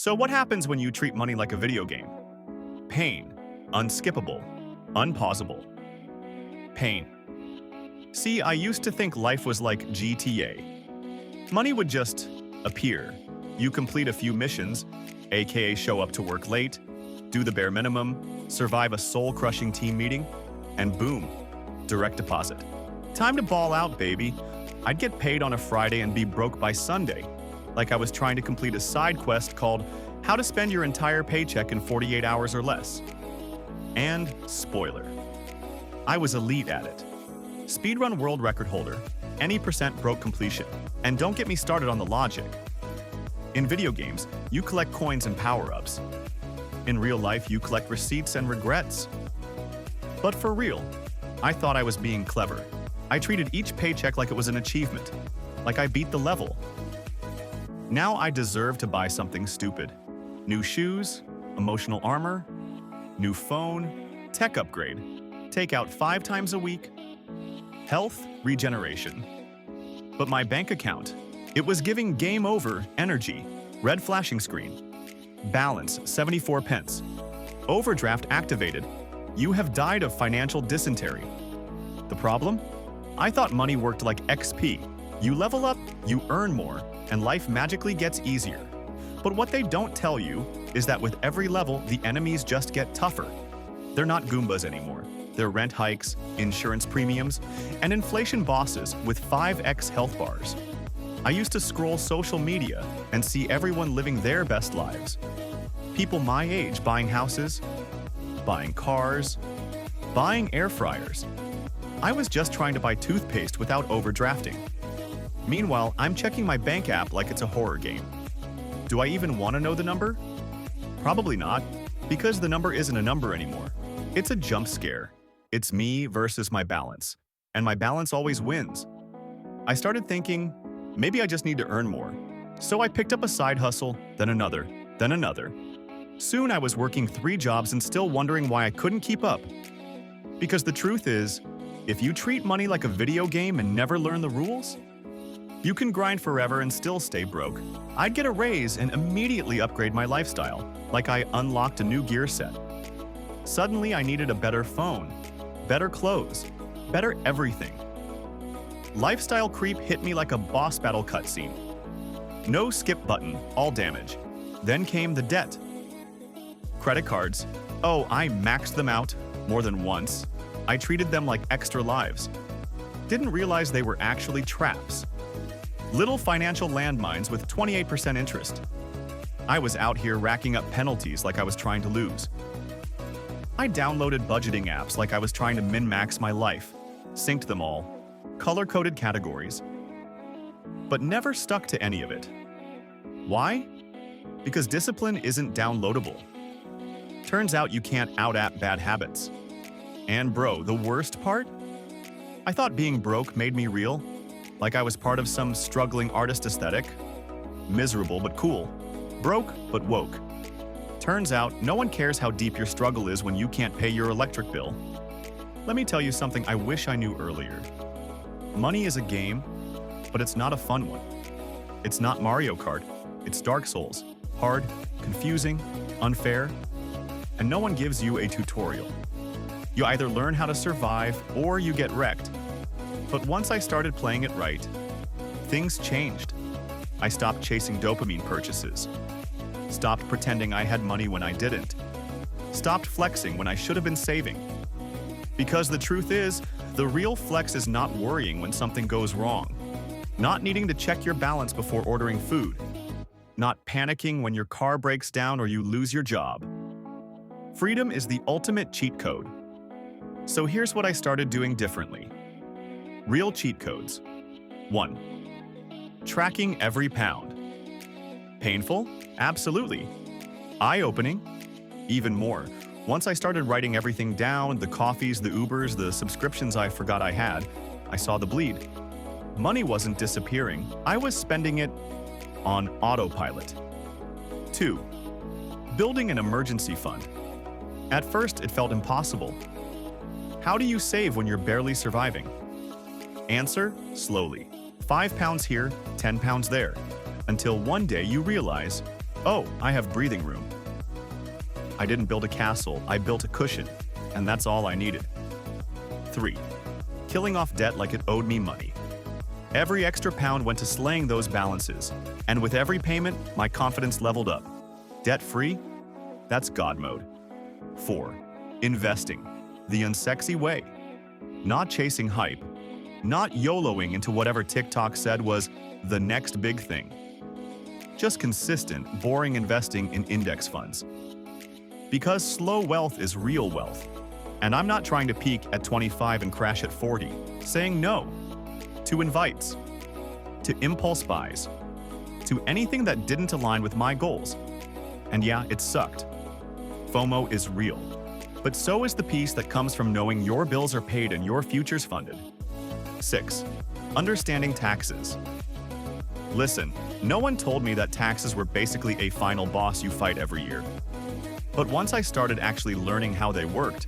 So what happens when you treat money like a video game? Pain. Unskippable. Unpausable. Pain. See, I used to think life was like GTA. Money would just appear. You complete a few missions, aka show up to work late, do the bare minimum, survive a soul-crushing team meeting, and boom, direct deposit. Time to ball out, baby. I'd get paid on a Friday and be broke by Sunday, like I was trying to complete a side quest called How to Spend Your Entire Paycheck in 48 Hours or Less. And spoiler, I was elite at it. Speedrun world record holder, any percent broke completion. And don't get me started on the logic. In video games, you collect coins and power-ups. In real life, you collect receipts and regrets. But for real, I thought I was being clever. I treated each paycheck like it was an achievement, like I beat the level. Now I deserve to buy something stupid. New shoes, emotional armor, new phone, tech upgrade, take out 5 times a week, health, regeneration. But my bank account, it was giving game over energy, red flashing screen. Balance 74 pence. Overdraft activated. You have died of financial dysentery. The problem? I thought money worked like XP. You level up, you earn more, and life magically gets easier. But what they don't tell you is that with every level, the enemies just get tougher. They're not Goombas anymore. They're rent hikes, insurance premiums, and inflation bosses with 5x health bars. I used to scroll social media and see everyone living their best lives. People my age buying houses, buying cars, buying air fryers. I was just trying to buy toothpaste without overdrafting. Meanwhile, I'm checking my bank app like it's a horror game. Do I even want to know the number? Probably not, because the number isn't a number anymore. It's a jump scare. It's me versus my balance, and my balance always wins. I started thinking, maybe I just need to earn more. So I picked up a side hustle, then another, then another. Soon I was working 3 jobs and still wondering why I couldn't keep up. Because the truth is, if you treat money like a video game and never learn the rules, you can grind forever and still stay broke. I'd get a raise and immediately upgrade my lifestyle, like I unlocked a new gear set. Suddenly I needed a better phone, better clothes, better everything. Lifestyle creep hit me like a boss battle cutscene. No skip button, all damage. Then came the debt. Credit cards. Oh, I maxed them out more than once. I treated them like extra lives. Didn't realize they were actually traps. Little financial landmines with 28% interest. I was out here racking up penalties like I was trying to lose. I downloaded budgeting apps like I was trying to min-max my life, synced them all, color-coded categories, but never stuck to any of it. Why? Because discipline isn't downloadable. Turns out you can't out-app bad habits. And bro, the worst part? I thought being broke made me real, like I was part of some struggling artist aesthetic. Miserable but cool. Broke but woke. Turns out, no one cares how deep your struggle is when you can't pay your electric bill. Let me tell you something I wish I knew earlier. Money is a game, but it's not a fun one. It's not Mario Kart, it's Dark Souls. Hard, confusing, unfair, and no one gives you a tutorial. You either learn how to survive or you get wrecked. But once I started playing it right, things changed. I stopped chasing dopamine purchases. Stopped pretending I had money when I didn't. Stopped flexing when I should have been saving. Because the truth is, the real flex is not worrying when something goes wrong. Not needing to check your balance before ordering food. Not panicking when your car breaks down or you lose your job. Freedom is the ultimate cheat code. So here's what I started doing differently. Real cheat codes. 1. Tracking every pound. Painful? Absolutely. Eye-opening? Even more. Once I started writing everything down, the coffees, the Ubers, the subscriptions I forgot I had, I saw the bleed. Money wasn't disappearing. I was spending it on autopilot. 2. Building an emergency fund. At first, it felt impossible. How do you save when you're barely surviving? Answer, slowly. 5 pounds here, 10 pounds there, until one day you realize Oh, I have breathing room. I didn't build a castle, I built a cushion, and that's all I needed. 3. Killing off debt like it owed me money. Every extra pound went to slaying those balances, and with every payment, my confidence leveled up. Debt-free? That's God mode. 4. Investing. The unsexy way. Not chasing hype. Not YOLO'ing into whatever TikTok said was the next big thing. Just consistent, boring investing in index funds. Because slow wealth is real wealth. And I'm not trying to peak at 25 and crash at 40. Saying no to invites, to impulse buys, to anything that didn't align with my goals. And yeah, it sucked. FOMO is real. But so is the peace that comes from knowing your bills are paid and your future's funded. 6. Understanding taxes. Listen, no one told me that taxes were basically a final boss you fight every year. But once I started actually learning how they worked,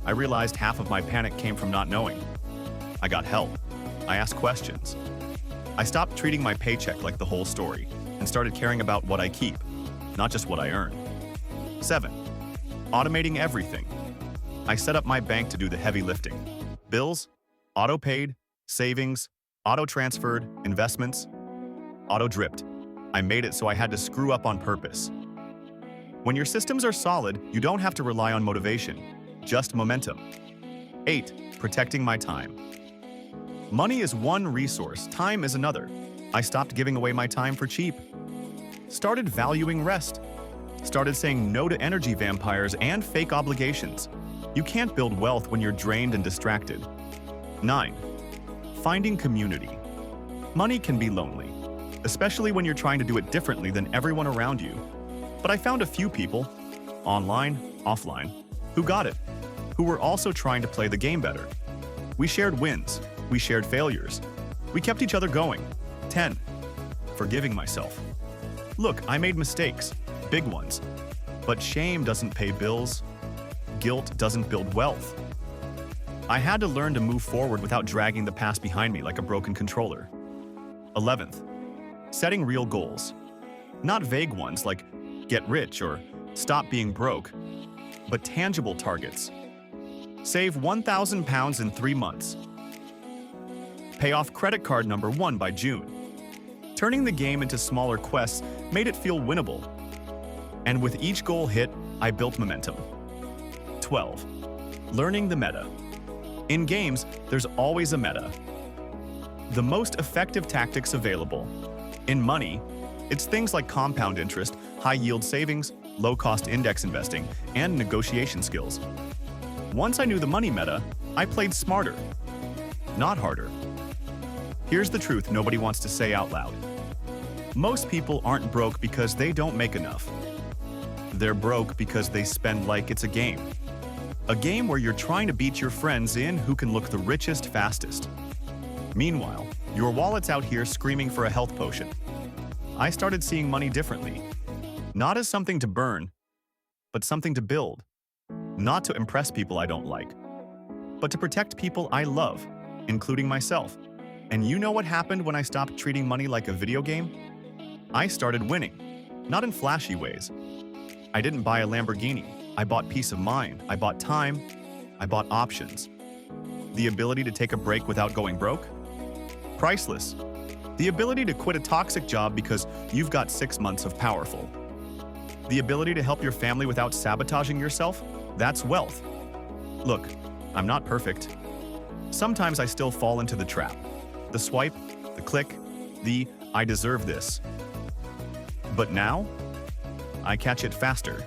I realized half of my panic came from not knowing. I got help. I asked questions. I stopped treating my paycheck like the whole story and started caring about what I keep, not just what I earn. 7. Automating everything. I set up my bank to do the heavy lifting. Bills, auto-paid, savings, auto-transferred, investments, auto-dripped. I made it so I had to screw up on purpose. When your systems are solid, you don't have to rely on motivation, just momentum. 8. Protecting my time. Money is one resource, time is another. I stopped giving away my time for cheap. Started valuing rest. Started saying no to energy vampires and fake obligations. You can't build wealth when you're drained and distracted. 9. Finding community. Money can be lonely, especially when you're trying to do it differently than everyone around you. But I found a few people, online, offline, who got it, who were also trying to play the game better. We shared wins, we shared failures. We kept each other going. 10. Forgiving myself. Look, I made mistakes, big ones. But shame doesn't pay bills. Guilt doesn't build wealth. I had to learn to move forward without dragging the past behind me like a broken controller. 11th. Setting real goals. Not vague ones like get rich or stop being broke, but tangible targets. Save £1,000 in 3 months. Pay off credit card number 1 by June. Turning the game into smaller quests made it feel winnable. And with each goal hit, I built momentum. 12. Learning the meta. In games, there's always a meta. The most effective tactics available. In money, it's things like compound interest, high-yield savings, low-cost index investing, and negotiation skills. Once I knew the money meta, I played smarter, not harder. Here's the truth nobody wants to say out loud. Most people aren't broke because they don't make enough. They're broke because they spend like it's a game. A game where you're trying to beat your friends in who can look the richest fastest. Meanwhile, your wallet's out here screaming for a health potion. I started seeing money differently. Not as something to burn, but something to build. Not to impress people I don't like, but to protect people I love, including myself. And you know what happened when I stopped treating money like a video game? I started winning, not in flashy ways. I didn't buy a Lamborghini. I bought peace of mind. I bought time. I bought options. The ability to take a break without going broke? Priceless. The ability to quit a toxic job because you've got 6 months of powerful. The ability to help your family without sabotaging yourself? That's wealth. Look, I'm not perfect. Sometimes I still fall into the trap. The swipe, the click, the I deserve this. But now, I catch it faster.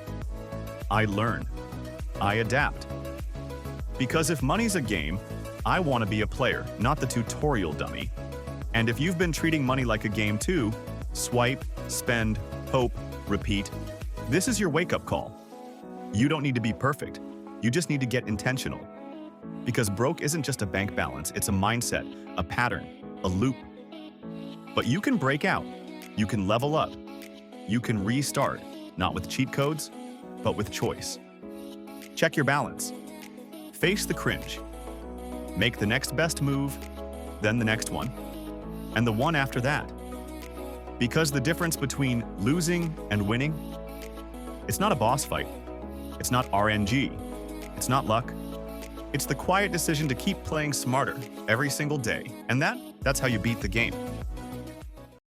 I learn. I adapt. Because if money's a game, I want to be a player, not the tutorial dummy. And if you've been treating money like a game too, swipe, spend, hope, repeat, this is your wake-up call. You don't need to be perfect. You just need to get intentional. Because broke isn't just a bank balance, it's a mindset, a pattern, a loop. But you can break out. You can level up. You can restart, not with cheat codes, but with choice. Check your balance. Face the cringe. Make the next best move, then the next one, and the one after that. Because the difference between losing and winning, it's not a boss fight. It's not RNG. It's not luck. It's the quiet decision to keep playing smarter every single day. And that's how you beat the game.